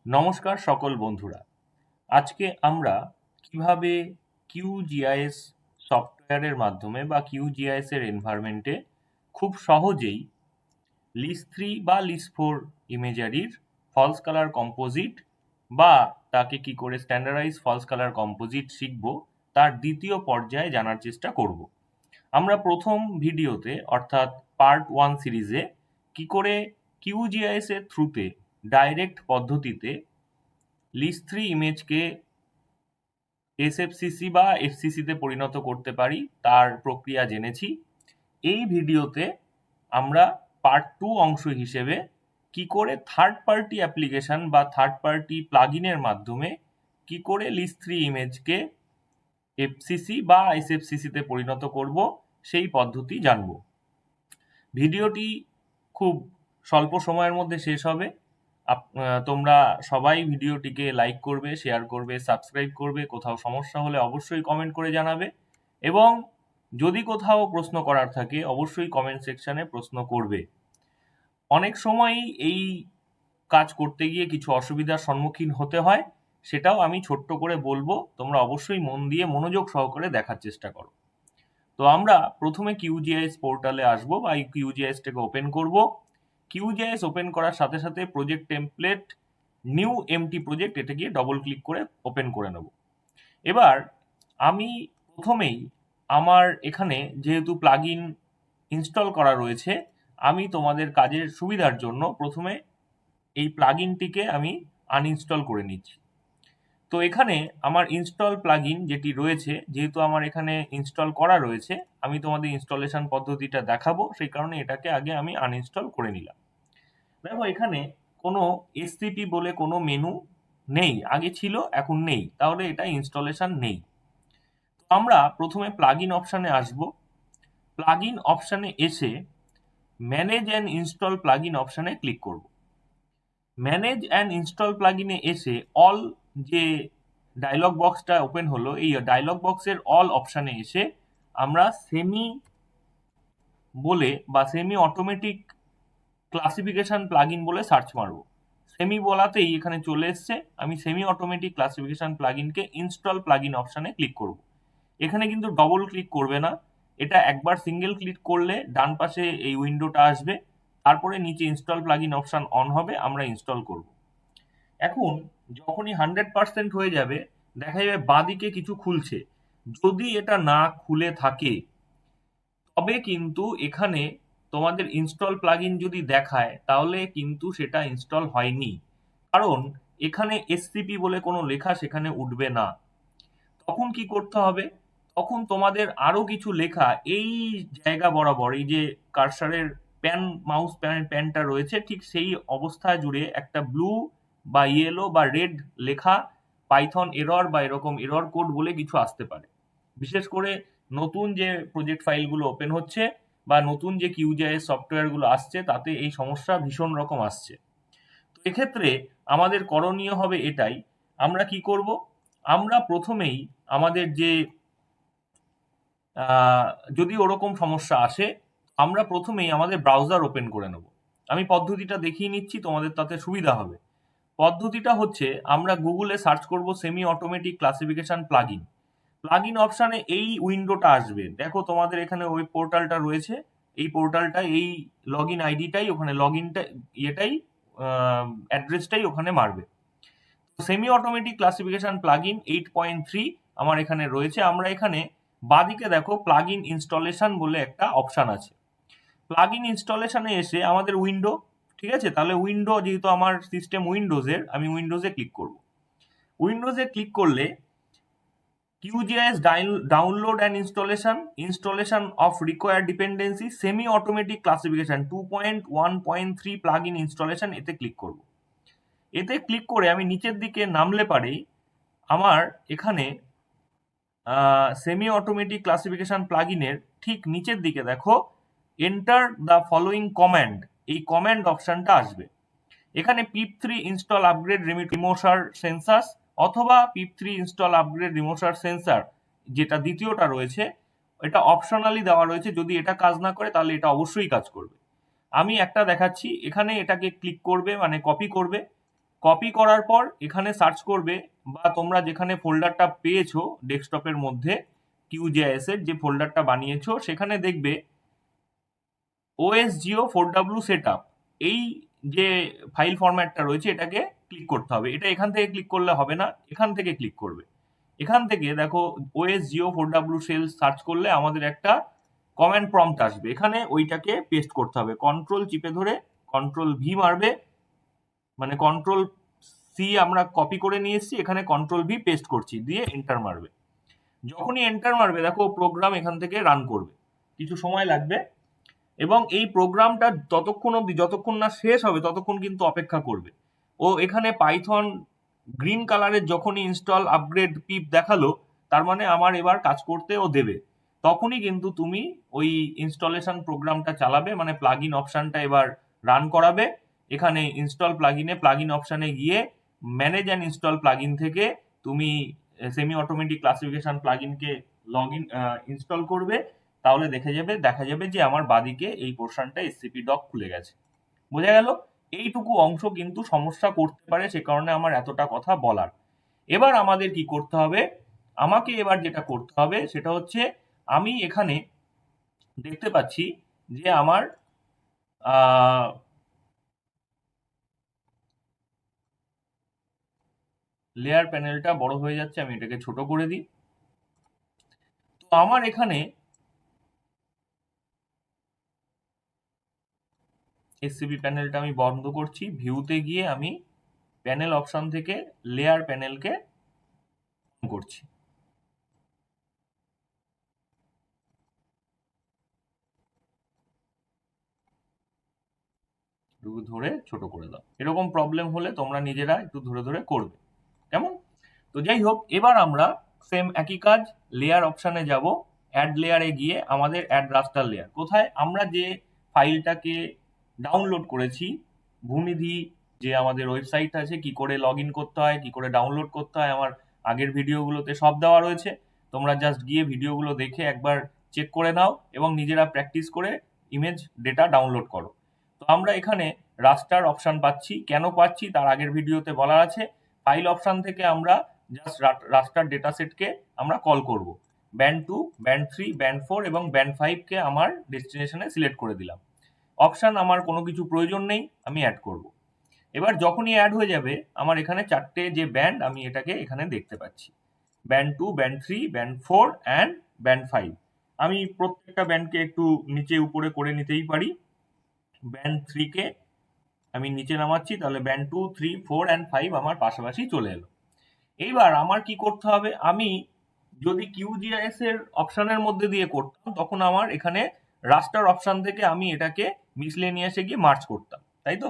নমস্কার সকল বন্ধুরা। আজকে আমরা কিভাবে QGIS সফটওয়্যারের মাধ্যমে বা QGIS এর এনভায়রনমেন্টে খুব সহজেই লিস্ট 3 বা লিস্ট 4 ইমেজারির ফলস কালার কম্পোজিট বা তাকে কি করে স্ট্যান্ডার্ডাইজ ফলস কালার কম্পোজিট শিখব তার দ্বিতীয় পর্যায়ে জানার চেষ্টা করব। আমরা প্রথম ভিডিওতে অর্থাৎ পার্ট 1 সিরিজে কি করে QGIS এর থ্রুতে ডাইরেক্ট পদ্ধতিতে লিস্ট 3 ইমেজকে SFCC বা FCC তে পরিণত করতে পারি তার প্রক্রিয়া জেনেছি। এই ভিডিওতে আমরা পার্ট 2 অংশ হিসেবে কি করে থার্ড পার্টি অ্যাপ্লিকেশন বা থার্ড পার্টি প্লাগইনের মাধ্যমে কি করে লিস্ট 3 ইমেজকে FCC বা SFCC তে পরিণত করব সেই পদ্ধতি জানব। ভিডিওটি খুব স্বল্প সময়ের মধ্যে শেষ হবে। তোমরা সবাই ভিডিওটিকে লাইক করবে, শেয়ার করবে, সাবস্ক্রাইব করবে। কোথাও সমস্যা হলে অবশ্যই কমেন্ট করে জানাবে এবং যদি কোথাও প্রশ্ন করার থাকে অবশ্যই কমেন্ট সেকশনে প্রশ্ন করবে। অনেক সময়ই এই কাজ করতে গিয়ে কিছু অসুবিধার সম্মুখীন হতে হয়, সেটাও আমি ছোট্ট করে বলবো, তোমরা অবশ্যই মন দিয়ে মনোযোগ সহকারে দেখার চেষ্টা করো। তো আমরা প্রথমে QGIS পোর্টালে আসবো বা QGIS টাকে ওপেন করব। QGIS ওপেন করার সাথে সাথে project template new empty project এটা গিয়ে ডবল ক্লিক করে ওপেন করে নেব। এবার আমি প্রথমেই আমার এখানে যেহেতু প্লাগইন ইনস্টল করা রয়েছে, আমি তোমাদের কাজের সুবিধার জন্য প্রথমে এই প্লাগইনটিকে আমি আনইনস্টল করে নিচ্ছি। তো এখানে আমার ইনস্টল প্লাগইন যেটি রয়েছে, যেহেতু আমার এখানে ইনস্টল করা রয়েছে, আমি তোমাদের ইনস্টলেশন পদ্ধতিটা দেখাবো, সেই কারণে এটাকে আগে আমি আনইনস্টল করে নিলাম। দেখো এখানে কোনো SCP বলে কোনো মেনু নেই, আগে ছিল এখন নেই, তাহলে এটা ইনস্টলেশন নেই। আমরা প্রথমে প্লাগইন অপশানে আসব। প্লাগইন অপশানে এসে ম্যানেজ অ্যান্ড ইনস্টল প্লাগইন অপশানে ক্লিক করব। ম্যানেজ অ্যান্ড ইনস্টল প্লাগইনে এসে অল যে ডায়লগ বক্সটা ওপেন হলো, এই ডায়লগ বক্সের অল অপশানে এসে আমরা সেমি বলে বা সেমি অটোমেটিক ক্লাসিফিকেশন প্লাগইন বলে সার্চ মারব। সেমি বলাতেই এখানে চলে এসছে, আমি সেমি অটোমেটিক ক্লাসিফিকেশন প্লাগইনকে ইনস্টল প্লাগইন অপশানে ক্লিক করব। এখানে কিন্তু ডবল ক্লিক করবে না, এটা একবার সিঙ্গেল ক্লিক করলে ডান পাশে এই উইন্ডোটা আসবে, তারপরে নিচে ইনস্টল প্লাগইন অপশান অন হবে, আমরা ইনস্টল করব। এখন যখনই 100% হয়ে যাবে দেখা যাবে বাঁদিকে কিছু খুলছে। যদি এটা না খুলে থাকে তবে কিন্তু এখানে তোমাদের ইনস্টল প্লাগইন যদি দেখায় তাহলে কিন্তু সেটা ইনস্টল হয়নি, কারণ এখানে SCP বলে কোনো লেখা সেখানে উঠবে না। তখন কি করতে হবে, তখন তোমাদের আরো কিছু লেখা এই জায়গা বরাবর, এই যে কার্সারের প্যান মাউস প্যানটা রয়েছে ঠিক সেই অবস্থা জুড়ে একটা ব্লু বা ইয়েলো বা রেড লেখা পাইথন এরর বা এরকম এরর কোড বলে কিছু আসতে পারে। বিশেষ করে নতুন যে প্রজেক্ট ফাইলগুলো ওপেন হচ্ছে বা নতুন যে QGIS সফটওয়্যারগুলো আসছে তাতে এই সমস্যা ভীষণ রকম আসছে। তো এক্ষেত্রে আমাদের করণীয় হবে এটাই, আমরা কি করব, আমরা প্রথমেই আমাদের যে যদি ওরকম সমস্যা আসে আমরা প্রথমেই আমাদের ব্রাউজার ওপেন করে নেব। আমি পদ্ধতিটা দেখিয়ে নিচ্ছি, তোমাদের তাতে সুবিধা হবে। পদ্ধতিটা হচ্ছে আমরা গুগলে সার্চ করব semi automatic classification plugin. Plugin অপশানে এই উইন্ডোটা আসবে, দেখো তোমাদের এখানে ওয়েব পোর্টালটা রয়েছে, এই পোর্টালটা এই লগ ইন আইডিটাই ওখানে লগ ইনটা ইয়েটাই অ্যাড্রেসটাই ওখানে মারবে। সেমি অটোমেটিক ক্লাসিফিকেশন প্লাগইন 8.3 আমার এখানে রয়েছে। আমরা এখানে বাঁদিকে দেখো প্লাগইন ইনস্টলেশন বলে একটা অপশান আছে। প্লাগইন ইনস্টলেশনে এসে আমাদের উইন্ডো, ঠিক আছে, তাহলে উইন্ডো যেহেতু আমার সিস্টেম উইন্ডোজের, আমি উইন্ডোজে ক্লিক করব। উইন্ডোজে ক্লিক করলে QGIS download and installation of required dependency semi automatic classification 2.1.3 plugin installation এতে ক্লিক করব। এতে ক্লিক করে আমি নিচের দিকে নামলে পারেই আমার এখানে সেমি অটোমেটিক ক্লাসিফিকেশন প্লাগইনের ঠিক নিচের দিকে দেখো এন্টার দ্য ফলোইং কমান্ড, এই কমান্ড অপশনটা আসবে। এখানে PIP3 ইনস্টল আপগ্রেড রিমোশার সেন্সাস অথবা PIP3 ইনস্টল আপগ্রেড রিমোশার সেন্সার যেটা দ্বিতীয়টা রয়েছে, এটা অপশনালি দেওয়া রয়েছে, যদি এটা কাজ না করে তাহলে এটা অবশ্যই কাজ করবে। আমি একটা দেখাচ্ছি, এখানে এটাকে ক্লিক করবে মানে কপি করবে, কপি করার পর এখানে সার্চ করবে, বা তোমরা যেখানে ফোল্ডারটা পেয়েছো ডেস্কটপের মধ্যে QGIS এর যে ফোল্ডারটা বানিয়েছো, সেখানে দেখবে OSGeo4W সেটআপ, এই যে ফাইল ফরম্যাটটা রয়েছে এটাকে ক্লিক করতে হবে। এটা এখান থেকে ক্লিক করলে হবে না, এখান থেকে ক্লিক করবে। এখান থেকে দেখো OSGeo4W সেল সার্চ করলে আমাদের একটা কমান্ড প্রম্পট আসবে, এখানে ওইটাকে পেস্ট করতে হবে। কন্ট্রোল চিপে ধরে কন্ট্রোল ভি মারবে, মানে কন্ট্রোল সি আমরা কপি করে নিয়ে এসেছি, এখানে কন্ট্রোল ভি পেস্ট করছি, দিয়ে এন্টার মারবে। যখনই এন্টার মারবে দেখো প্রোগ্রাম এখান থেকে রান করবে, কিছু সময় লাগবে, এবং এই প্রোগ্রামটা ততক্ষণ অবধি যতক্ষণ না শেষ হবে ততক্ষণ কিন্তু অপেক্ষা করবে। ও এখানে পাইথন গ্রিন কালারের যখনই ইনস্টল আপগ্রেড পিপ দেখালো, তার মানে আমার এবার কাজ করতে ও দেবে। তখনই কিন্তু তুমি ওই ইনস্টলেশন প্রোগ্রামটা চালাবে, মানে প্লাগইন অপশনটা এবার রান করাবে। এখানে ইনস্টল প্লাগইন অপশনে গিয়ে ম্যানেজ অ্যান্ড ইনস্টল প্লাগইন থেকে তুমি সেমি অটোমেটিক ক্লাসিফিকেশন প্লাগইনকে ইনস্টল করবে। তাহলে দেখা যাবে যে আমার বাদিকে এই পোর্শনটা SCP ডক খুলে গেছে। বোঝা গেল? এইটুকু অংশ কিন্তু সমস্যা করতে পারে, সে কারণে আমার এতটা কথা বলার। এবার আমাদের কি করতে হবে? আমাকে এবার যেটা করতে হবে সেটা হচ্ছে, আমি এখানে দেখতে পাচ্ছি যে আমার লেয়ার প্যানেলটা বড় হয়ে যাচ্ছে, আমি এটাকে ছোট করে দিই। তো আমার এখানে SCP প্যানেলটা আমি বন্ধ করছি, ভিউতে গিয়ে আমি প্যানেল অপশন থেকে লেয়ার প্যানেলকে অন করছি। একটু ধরে ছোট করে দাও। এরকম প্রবলেম হলে তোমরা নিজেরা একটু ধরে ধরে করবে, কেমন? তো যাই হোক, এবার আমরা সেম একই কাজ, লেয়ার অপশনে যাব, অ্যাড লেয়ারে গিয়ে আমাদের অ্যাড রাস্টার লেয়ার কোথায়, আমরা যে ফাইলটাকে ডাউনলোড করেছি ভূমিধি, যে আমাদের ওয়েবসাইট আছে, কি করে লগ ইন করতে হয়, কি করে ডাউনলোড করতে হয়, আমার আগের ভিডিওগুলোতে সব দেওয়া রয়েছে। তোমরা জাস্ট গিয়ে ভিডিওগুলো দেখে একবার চেক করে নাও এবং নিজেরা প্র্যাকটিস করে ইমেজ ডেটা ডাউনলোড করো। তো আমরা এখানে রাস্টার অপশন পাচ্ছি, কেন পাচ্ছি তার আগের ভিডিওতে বলা আছে। ফাইল অপশন থেকে আমরা জাস্ট রাস্টার ডেটা সেটকে আমরা কল করব। ব্যান্ড 2, ব্যান্ড 3, ব্যান্ড 4 এবং ব্যান্ড 5 কে আমার ডেস্টিনেশনে সিলেক্ট করে দিলাম। অপশন আমার কোনো কিছু প্রয়োজন নেই, আমি অ্যাড করব। এবার যখনই অ্যাড হয়ে যাবে আমার এখানে চারটে যে ব্যান্ড, আমি এটাকে এখানে দেখতে পাচ্ছি, band 2, band 3, band 4 and band 5। আমি প্রত্যেকটা ব্যান্ডকে একটু নিচে উপরে করে নিতেই পারি। ব্যান্ড 3 কে আমি নিচে নামাচ্ছি, তাহলে ব্যান্ড 2, 3, 4 অ্যান্ড 5 আমার পাশাপাশি চলে এলো। এইবার আমার কি করতে হবে, আমি যদি QGIS এর অপশনের মধ্যে দিয়ে করতাম তখন আমার এখানে রাস্টার অপশন থেকে আমি এটাকে মিসলেনিয়াসে গিয়ে মার্চ করতাম, তাই তো?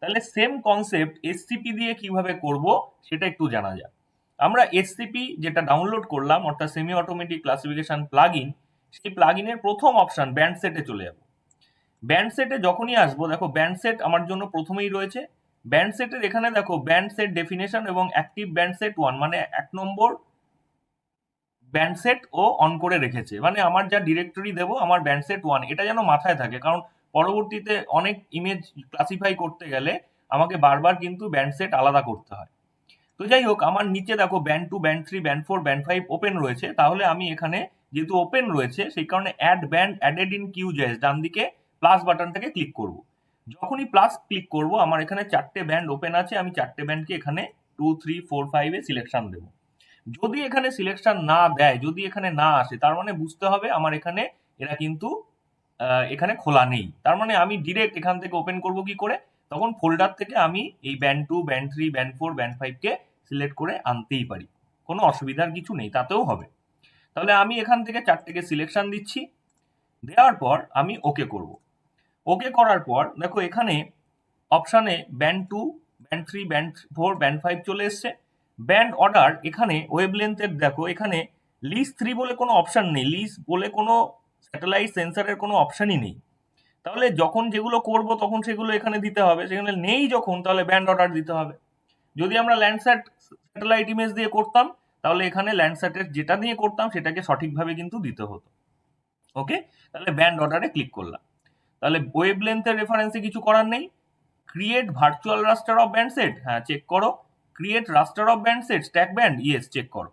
তাহলে সেম কনসেপ্ট SCP দিয়ে কিভাবে করব সেটা একটু জানা যাক। আমরা SCP যেটা ডাউনলোড করলাম, অর্থাৎ সেমি অটোমেটিক ক্লাসিফিকেশন প্লাগইন, সেই প্লাগইনের প্রথম অপশন ব্যান্ড সেটে চলে যাব। ব্যান্ড সেটে যখনই আসবো, দেখো ব্যান্ড সেট আমার জন্য প্রথমেই রয়েছে। ব্যান্ড সেটের এখানে দেখো ব্যান্ড সেট ডেফিনেশন এবং অ্যাক্টিভ ব্যান্ড সেট 1, মানে 1 নম্বর ব্যান্ড সেট ও অন করে রেখেছে, মানে আমার যা ডিরেক্টরি দেবো আমার ব্যান্ড সেট 1, এটা যেন মাথায় থাকে, কারণ পরবর্তীতে অনেক ইমেজ ক্লাসিফাই করতে গেলে আমাকে বারবার কিন্তু ব্যান্ড সেট আলাদা করতে হয়। তো যাই হোক, আমার নিচে দেখো band 2, band 3, band 4, band 5 open রয়েছে, তাহলে আমি এখানে যেহেতু ওপেন রয়েছে সেই কারণে add band added in QGIS ডান দিকে প্লাস বাটনটাকে ক্লিক করব। যখনই প্লাস ক্লিক করব আমার এখানে চারটে ব্যান্ড ওপেন আছে, আমি চারটে ব্যান্ডকে এখানে 2, 3, 4, 5 এ সিলেকশন দেবো। যদি এখানে সিলেকশন না দেয়, যদি এখানে না আসে, তার মানে বুঝতে হবে আমার এখানে এরা কিন্তু এখানে খোলা নেই। তার মানে আমি ডিরেক্ট এখান থেকে ওপেন করব কি করে, তখন ফোল্ডার থেকে আমি এই ব্যান্ড 2, ব্যান্ড 3, ব্যান্ড 4, ব্যান্ড 5 কে সিলেক্ট করে আনতেই পারি, কোনো অসুবিধার কিছু নেই, তাতেও হবে। তাহলে আমি এখান থেকে চারটেকে সিলেকশন দিচ্ছি, দেওয়ার পর আমি ওকে করব। ওকে করার পর দেখো এখানে অপশানে ব্যান্ড 2, ব্যান্ড 3, ব্যান্ড 4, ব্যান্ড 5 চলে এসছে। ব্যান্ড অর্ডার এখানে ওয়েব লেন্থের দেখো এখানে লিস 3 বলে কোনো অপশন নেই, লিস বলে কোনো স্যাটেলাইট সেন্সারের কোনো অপশনই নেই। তাহলে যখন যেগুলো করব তখন সেগুলো এখানে দিতে হবে, সেখানে নেই যখন, তাহলে ব্যান্ড অর্ডার দিতে হবে। যদি আমরা ল্যান্ডস্যাট স্যাটেলাইট ইমেজ দিয়ে করতাম তাহলে এখানে ল্যান্ডস্যাটের যেটা দিয়ে করতাম সেটাকে সঠিকভাবে কিন্তু দিতে হতো। ওকে, তাহলে ব্যান্ড অর্ডারে ক্লিক করলাম। তাহলে ওয়েব লেন্থের রেফারেন্সে কিছু করার নেই, create virtual raster of band set, হ্যাঁ চেক করো। Create raster of band set stack band, yes check করো।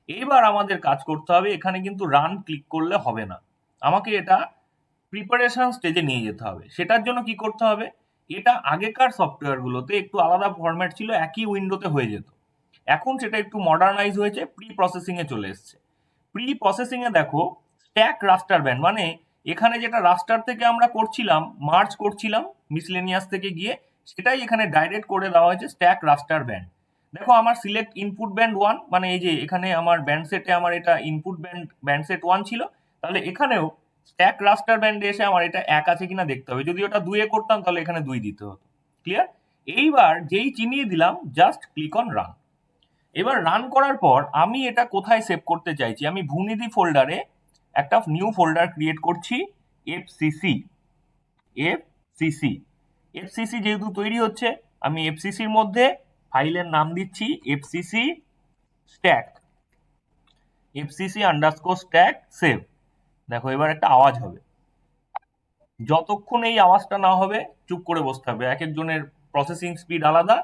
এইবার আমাদের কাজ করতে হবে, এখানে কিন্তু রান ক্লিক করলে হবে না, আমাকে এটা প্রিপারেশন স্টেজে নিয়ে যেতে হবে। সেটার জন্য কি করতে হবে, এটা আগেকার সফটওয়্যারগুলোতে একটু আলাদা ফরম্যাট ছিল, একই উইন্ডোতে হয়ে যেত। এখন সেটা একটু মডার্নাইজ হয়েছে, প্রি প্রসেসিং এ চলে এসছে। প্রি প্রসেসিং এ দেখো স্ট্যাক রাস্টার ব্যান্ড, মানে এখানে যেটা রাস্টার থেকে আমরা করছিলাম, মার্জ করছিলাম মিসলেনিয়াস থেকে গিয়ে, সেটাই এখানে ডাইরেক্ট করে দেওয়া হয়েছে স্ট্যাক রাস্টার ব্যান্ড। দেখো আমার সিলেক্ট ইনপুট ব্যান্ড 1, মানে এই যে এখানে আমার ব্যান্ড সেটে আমার এটা ইনপুট ব্যান্ড সেট 1 ছিল, তাহলে এখানেও স্ট্যাক রাস্টার ব্যান্ডে এসে আমার এটা 1 আছে কিনা দেখতে হবে। যদি ওটা 2 এ করতাম তাহলে এখানে 2 দিতে হতো। ক্লিয়ার? এইবার যেই চিনিয়ে দিলাম, জাস্ট ক্লিক অন রান। এবার রান করার পর আমি এটা কোথায় সেভ করতে চাইছি, আমি ভূনিধি ফোল্ডারে একটা নিউ ফোল্ডার ক্রিয়েট করছি, এফসিসি। এফসিসি যেহেতু তৈরি হচ্ছে, আমি এফসিসির মধ্যে ফাইলের নাম দিচ্ছি এফসিসি স্ট্যাক, fcc_stack সেভ। দেখো এবার একটা আওয়াজ হবে, যতক্ষণ এই আওয়াজটা না হবে চুপ করে বসতে হবে, এক একজনের প্রসেসিং স্পিড আলাদা,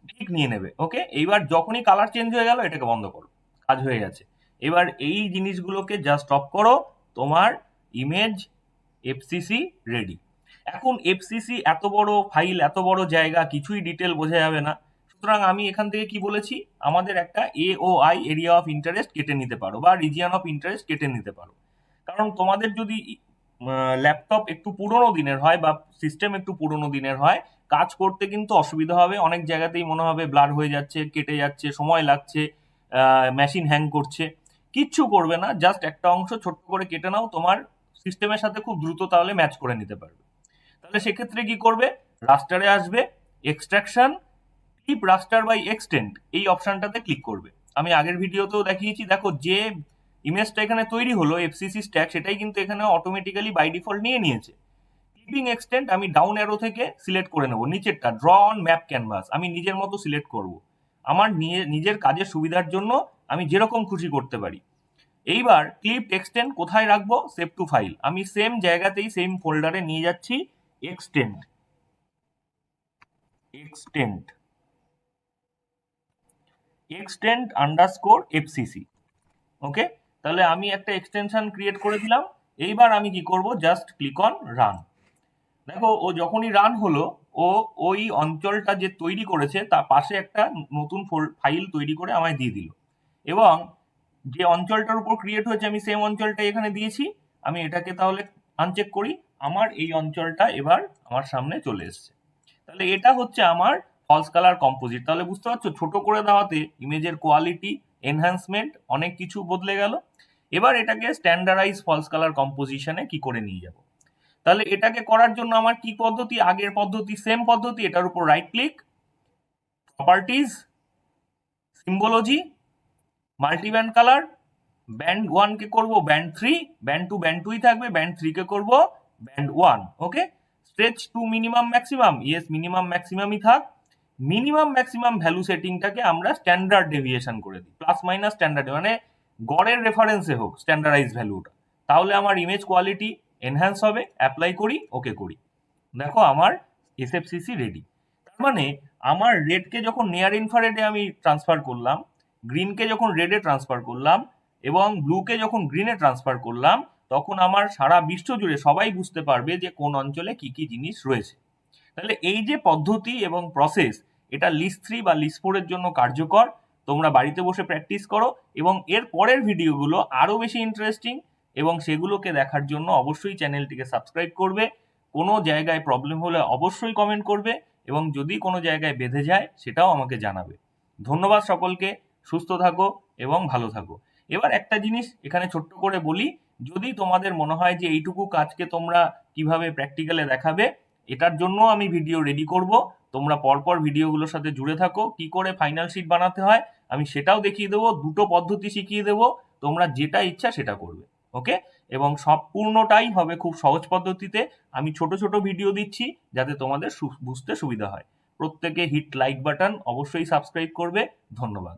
ঠিক নিয়ে নেবে। ওকে, এইবার যখনই কালার চেঞ্জ হয়ে গেল এটাকে বন্ধ করো, কাজ হয়ে গেছে। এবার এই জিনিসগুলোকে জাস্ট স্টপ করো, তোমার ইমেজ এফসিসি রেডি। এখন এফসিসি এত বড় ফাইল, এত বড় জায়গা, কিছুই ডিটেল বোঝা যাবে না। সুতরাং আমি এখান থেকে কি বলেছি, আমাদের একটা AOI এরিয়া অফ ইন্টারেস্ট কেটে নিতে পারো, বা রিজিয়ন অফ ইন্টারেস্ট কেটে নিতে পারো। কারণ তোমাদের যদি ল্যাপটপ একটু পুরোনো দিনের হয় বা সিস্টেম একটু পুরোনো দিনের হয়, কাজ করতে কিন্তু অসুবিধা হবে, অনেক জায়গাতেই মনে হবে ব্লার হয়ে যাচ্ছে, কেটে যাচ্ছে, সময় লাগছে, মেশিন হ্যাং করছে। কিচ্ছু করবে না, জাস্ট একটা অংশ ছোট্ট করে কেটে নাও, তোমার সিস্টেমের সাথে খুব দ্রুত তাহলে ম্যাচ করে নিতে পারবে। তাহলে সেক্ষেত্রে কি করবে, রাস্টারে আসবে, extraction, clip raster by extend, এই অপশনটাতে ক্লিক করবে। আমি আগের ভিডিওতেও দেখিয়েছি, দেখো যে ইমেজটা এখানে তৈরি হলো এফসিসি স্ট্যাক, সেটাই কিন্তু এখানে অটোমেটিক্যালি বাই ডিফল্ট নিয়ে নিয়েছে। ক্লিপিং এক্সটেন্ড আমি ডাউন অ্যারো থেকে সিলেক্ট করে নেব, নিচেরটা ড্র অন ম্যাপ ক্যানভাস আমি নিজের মতো সিলেক্ট করব, আমার নিজের কাজের সুবিধার জন্য আমি যেরকম খুশি করতে পারি। এইবার ক্লিপ এক্সটেন্ড কোথায় রাখবো, সেভ টু ফাইল, আমি সেম জায়গাতেই সেম ফোল্ডারে নিয়ে যাচ্ছি, এক্সটেন্ড _fcc। ওকে, তাহলে আমি একটা এক্সটেনশন ক্রিয়েট করে দিলাম। এইবার আমি কি করব, জাস্ট ক্লিক অন রান। দেখো ও যখনই রান হলো, ও ওই অঞ্চলটা যে তৈরি করেছে তার পাশে একটা নতুন ফাইল তৈরি করে আমায় দিয়ে দিল, এবং যে অঞ্চলটার উপর ক্রিয়েট হয়েছে আমি সেম অঞ্চলটা এখানে দিয়েছি। আমি এটাকে তাহলে আনচেক করি, আমার এই অঞ্চলটা এবার আমার সামনে চলে এসছে। তাহলে এটা হচ্ছে আমার ফলস কালার কম্পোজিট। তাহলে বুঝতে পারছো, ছোট করে দেওয়াতে ইমেজের কোয়ালিটি, এনহ্যান্সমেন্ট অনেক কিছু বদলে গেল। এবার এটাকে স্ট্যান্ডার্ডাইজ ফলস কালার কম্পোজিশনে কি করে নিয়ে যাব, তাহলে এটাকে করার জন্য আমার কি পদ্ধতি, আগের পদ্ধতি, সেম পদ্ধতি। এটার উপর right click, properties, symbology, multiband colour, band 1 কে করব ব্যান্ড 3, ব্যান্ড 2 ব্যান্ড 2ই থাকবে, ব্যান্ড 3 কে করব band 1। Okay, stretch to minimum maximum, yes minimum ম্যাক্সিমামই থাক। মিনিমাম ম্যাক্সিমাম ভ্যালু সেটিংটাকে আমরা স্ট্যান্ডার্ড ডেভিয়েশন করে দিই, প্লাস মাইনাস স্ট্যান্ডার্ড, মানে গড়ের রেফারেন্সে হোক স্ট্যান্ডার্ডাইজ ভ্যালুটা, তাহলে আমার ইমেজ কোয়ালিটি এনহ্যান্স হবে। অ্যাপ্লাই করি, ওকে করি, দেখো আমার এসএফসিসি রেডি। তার মানে আমার রেডকে যখন নিয়ার ইনফ্রারেডে আমি ট্রান্সফার করলাম, গ্রিনকে যখন রেডে ট্রান্সফার করলাম, এবং ব্লুকে যখন গ্রিনে ট্রান্সফার করলাম, তখন আমার সারা বিশ্ব জুড়ে সবাই বুঝতে পারবে যে কোন অঞ্চলে কি কি জিনিস রয়েছে। তাহলে এই যে পদ্ধতি এবং প্রসেস, এটা লিস্ট 3 বা লিস্ট 4 এর জন্য কার্যকর। তোমরা বাড়িতে বসে প্র্যাকটিস করো, এবং এর পরের ভিডিওগুলো আরো বেশি ইন্টারেস্টিং, এবং সেগুলোকে দেখার জন্য অবশ্যই চ্যানেলটিকে সাবস্ক্রাইব করবে। কোনো জায়গায় প্রবলেম হলে অবশ্যই কমেন্ট করবে, এবং যদি কোনো জায়গায় বেঁধে যায় সেটাও আমাকে জানাবে। ধন্যবাদ সকলকে, সুস্থ থাকো এবং ভালো থাকো। এবার একটা জিনিস এখানে ছোট্ট করে বলি, যদি তোমাদের মনে হয় যে এইটুকু কাজকে তোমরা কিভাবে প্র্যাকটিক্যালে দেখাবে, এটার জন্য আমি ভিডিও রেডি করব। তোমরা পরপর ভিডিওগুলোর সাথে জুড়ে থাকো, কি করে ফাইনাল শিট বানাতে হয় আমি সেটাও দেখিয়ে দেবো, দুটো পদ্ধতি শিখিয়ে দেবো, তোমরা যেটা ইচ্ছা সেটা করবে। ওকে, এবং সম্পূর্ণটাই হবে খুব সহজ পদ্ধতিতে। আমি ছোট ছোট ভিডিও দিচ্ছি যাতে তোমাদের বুঝতে সুবিধা হয়। প্রত্যেকে হিট লাইক বাটন, অবশ্যই সাবস্ক্রাইব করবে। ধন্যবাদ।